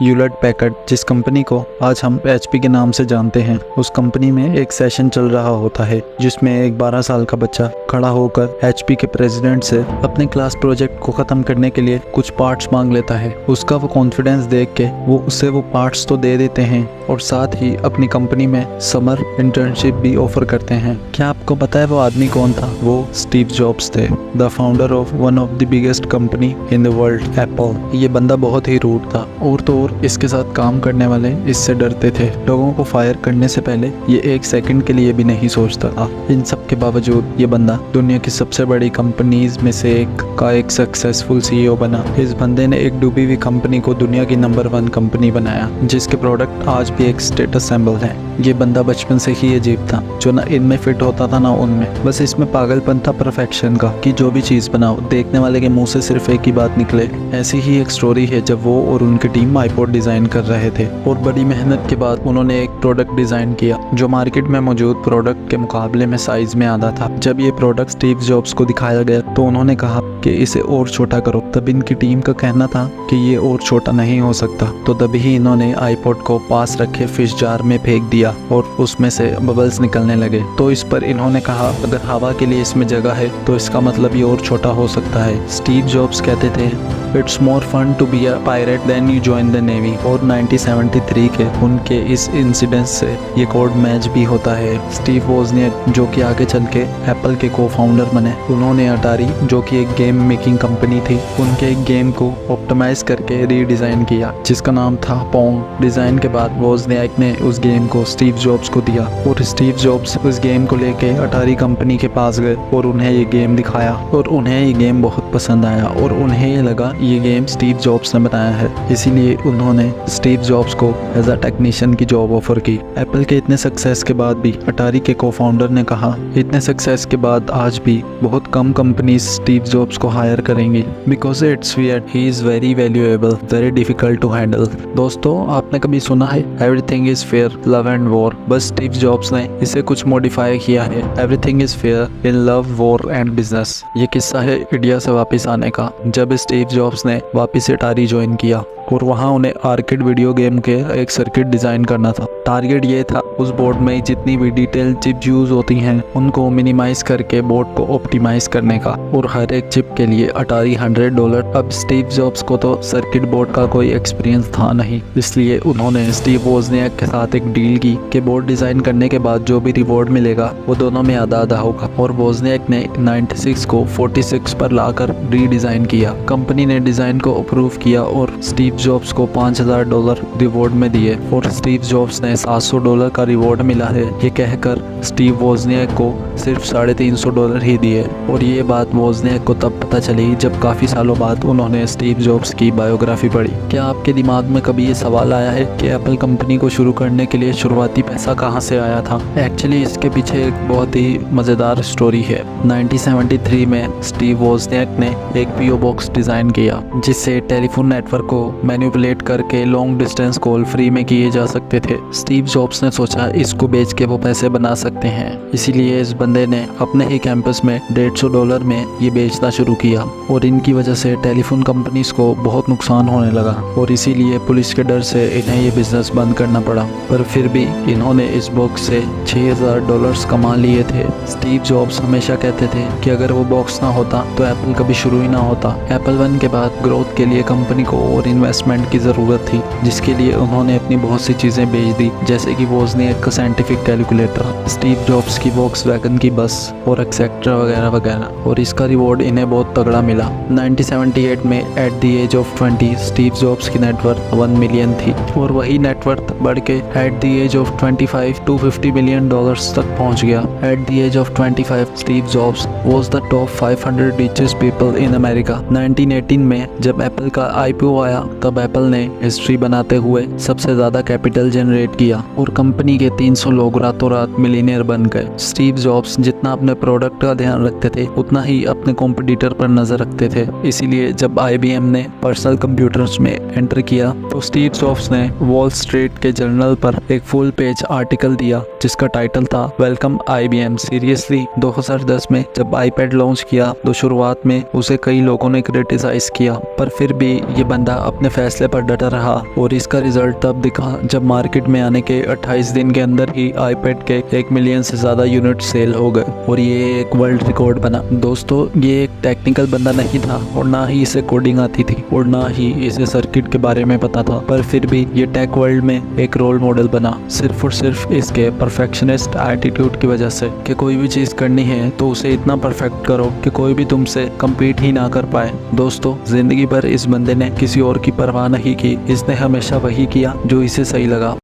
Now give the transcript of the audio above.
Hewlett Packard, जिस company को आज हम HP के नाम से जानते हैं, उस कंपनी में एक सेशन चल रहा होता है जिसमें एक 12 साल का बच्चा खड़ा होकर HP के प्रेसिडेंट से अपने क्लास प्रोजेक्ट को ख़त्म करने के लिए कुछ पार्ट्स मांग लेता है। उसका वो कॉन्फिडेंस देख के वो उसे वो पार्ट्स तो दे देते हैं और साथ ही अपनी कंपनी में समर इंटर्नशिप भी ऑफर करते हैं। क्या आपको पता है वो आदमी कौन था? वो स्टीव जॉब्स थे, the founder of one of the biggest company in the world, Apple. ये बंदा बहुत ही रूड था और तो और इसके साथ काम करने वाले इससे डरते थे। लोगों को फायर करने से पहले ये एक सेकंड के लिए भी नहीं सोचता था। इन सब के बावजूद ये बंदा दुनिया की सबसे बड़ी कंपनीज में से एक का एक सक्सेसफुल CEO बना। इस बंदे ने एक डूबी हुई कंपनी को दुनिया की नंबर 1 कंपनी बनाया, जिसके प्रोडक्ट आज भी एक स्टेटस सिंबल है। ये बंदा बचपन से ही अजीब था, जो ना इनमें फिट होता था ना उनमें। बस इसमें पागलपन था परफेक्शन का, कि जो भी चीज़ बनाओ देखने वाले के मुंह से सिर्फ एक ही बात निकले। ऐसी ही एक स्टोरी है जब वो और उनकी टीम आईपॉड डिज़ाइन कर रहे थे और बड़ी मेहनत के बाद उन्होंने एक प्रोडक्ट डिज़ाइन किया जो मार्केट में मौजूद प्रोडक्ट के मुकाबले में साइज में आधा था। जब ये प्रोडक्ट स्टीव जॉब्स को दिखाया गया तो उन्होंने कहा कि इसे और छोटा करो। तब इनकी टीम का कहना था कि ये और छोटा नहीं हो सकता, तो तभी ही इन्होंने आईपॉड को पास रखे फिश जार में फेंक दिया और उसमें से बबल्स निकलने लगे। तो इस पर इन्होंने कहा अगर हवा के लिए इसमें जगह है तो इसका मतलब ये और छोटा हो सकता है। स्टीव जॉब्स कहते थे it's more fun to be a pirate than you join the navy. और 1973 के उनके इस इंसिडेंट से ये कोड मैच भी होता है। स्टीव वोजनियाक, जो कि आगे चल के एप्पल के को फाउंडर बने, उन्होंने अटारी, जो कि एक गेम मेकिंग कंपनी थी, उनके एक गेम को ऑप्टिमाइज करके रीडिज़ाइन किया जिसका नाम था पोंग। डिज़ाइन के बाद वोजनियाक ने उस गेम को स्टीव जॉब्स को दिया और स्टीव जॉब्स उस गेम को लेके अटारी कंपनी के पास गए और उन्हें ये गेम दिखाया और उन्हें ये गेम बहुत पसंद आया और उन्हें ये लगा ये गेम स्टीव जॉब्स ने बनाया है। इसीलिए उन्होंने स्टीव जॉब्स को एज अ टेक्नीशियन की जॉब ऑफर की। एप्पल के इतने सक्सेस के बाद भी अटारी के को फाउंडर ने कहा इतने सक्सेस के बाद आज भी बहुत कम कंपनीज स्टीव जॉब्स को हायर करेंगी, because it's weird, he is very valuable, very difficult to handle. दोस्तों, आपने कभी सुना है everything is fair, love and war? बस स्टीव जॉब्स ने इसे कुछ मॉडिफाई किया है, everything is fair in love, war and business. ये किस्सा है इंडिया से वापस आने का, जब स्टीव जॉब्स ने वापस अटारी ज्वाइन किया और वहाँ उन्हें आर्केड वीडियो गेम के एक सर्किट डिज़ाइन करना था। टारगेट ये था उस बोर्ड में जितनी भी डिटेल चिप यूज़ होती हैं उनको मिनिमाइज करके बोर्ड को ऑप्टिमाइज करने का, और हर एक चिप के लिए अटारी $100। अब स्टीव जॉब्स को तो सर्किट बोर्ड का कोई एक्सपीरियंस था नहीं, इसलिए उन्होंने स्टीव वोजनियाक के साथ एक डील की कि बोर्ड डिज़ाइन करने के बाद जो भी रिवॉर्ड मिलेगा वो दोनों में आधा आधा होगा। और वोजनियाक ने 96 को 46 पर लाकर रीडिज़ाइन किया। कंपनी ने डिज़ाइन को अप्रूव किया और स्टीव जॉब्स को $5000 रिवॉर्ड में दिए और स्टीव जॉब्स ने $700 का रिवॉर्ड मिला है ये कहकर स्टीव वोजनियाक को सिर्फ $350 ही दिए। और ये बात वोजनियाक को तब पता चली जब काफ़ी सालों बाद उन्होंने स्टीव जॉब्स की बायोग्राफी पढ़ी। क्या आपके दिमाग में कभी ये सवाल आया है कि एप्पल कंपनी को शुरू करने के लिए शुरुआती पैसा कहाँ से आया था? एक्चुअली इसके पीछे एक बहुत ही मज़ेदार स्टोरी है। 1973 में स्टीव वोजनियाक ने एक PO बॉक्स डिज़ाइन किया जिससे टेलीफोन नेटवर्क को मैनिपुलेट करके लॉन्ग डिस्टेंस कॉल फ्री में किए जा सकते थे। स्टीव जॉब्स ने सोचा इसको बेच के वो पैसे बना सकते हैं, इसीलिए इस बंदे ने अपने ही कैंपस में $150 में ये बेचना शुरू किया और इनकी वजह से टेलीफोन कंपनीज को बहुत नुकसान होने लगा और इसीलिए पुलिस के डर से इन्हें ये बिजनेस बंद करना पड़ा। पर फिर भी इन्होंने इस बॉक्स से $6000 कमा लिए थे। स्टीव जॉब्स हमेशा कहते थे कि अगर वो बॉक्स ना होता तो एप्पल कभी शुरू ही ना होता। एप्पल 1 के बाद ग्रोथ के लिए कंपनी को और इन्वेस्टमेंट की ज़रूरत थी, जिसके लिए उन्होंने अपनी बहुत सी चीज़ें बेच दी, जैसे कि वोजनियाक का साइंटिफिक कैलकुलेटर, स्टीव जॉब्स की वॉक्सवैगन की बस और एक्सेट्रा वगैरह वगैरह। और इसका रिवॉर्ड इन्हें बहुत तगड़ा मिला। 1978 में at the age of 20 Steve Jobs की नेटवर्थ 1 मिलियन थी और वही नेटवर्थ बढ़ के at the age of 25 $250 million तक पहुंच गया। At the age of 25 Steve Jobs was the top 500 richest people in America. 1918 में जब एप्पल का IPO आया तब एप्पल ने हिस्ट्री बनाते हुए सबसे ज़्यादा कैपिटल जनरेट किया और कंपनी के 300 लोग रातों रात मिलीनियर बन गए। स्टीव जॉब्स जितना अपने प्रोडक्ट का ध्यान रखते थे उतना ही अपने कॉम्पिटिटर पर नजर रखते थे। इसीलिए जब IBM ने पर्सनल कंप्यूटर्स में एंटर किया तो स्टीव जॉब्स ने वॉल स्ट्रीट के जर्नल पर एक फुल पेज आर्टिकल दिया जिसका टाइटल था वेलकम IBM सीरियसली। 2010 में जब iPad लॉन्च किया तो शुरुआत में उसे कई लोगों ने क्रिटिसाइज किया, पर फिर भी ये बंदा अपने फैसले पर डटा रहा और इसका रिजल्ट तब दिखा जब मार्केट में आने के 28 दिन के अंदर ही आईपैड के 1 मिलियन से ज्यादा यूनिट सेल हो गए और ये एक वर्ल्ड रिकॉर्ड बना। दोस्तों, ये एक टेक्निकल बंदा नहीं था और ना ही इसे कोडिंग आती थी और ना ही इसे सर्किट के बारे में पता था, पर फिर भी ये टेक वर्ल्ड में एक रोल मॉडल बना सिर्फ और सिर्फ इसके परफेक्शनिस्ट एटीट्यूड की वजह से कि कोई भी चीज करनी है तो उसे इतना परफेक्ट करो कि कोई भी तुमसे कम्पीट ही ना कर पाए। दोस्तों, जिंदगी भर इस बंदे ने किसी और की परवाह नहीं की, इसने हमेशा वही किया जो इसे सही लगा।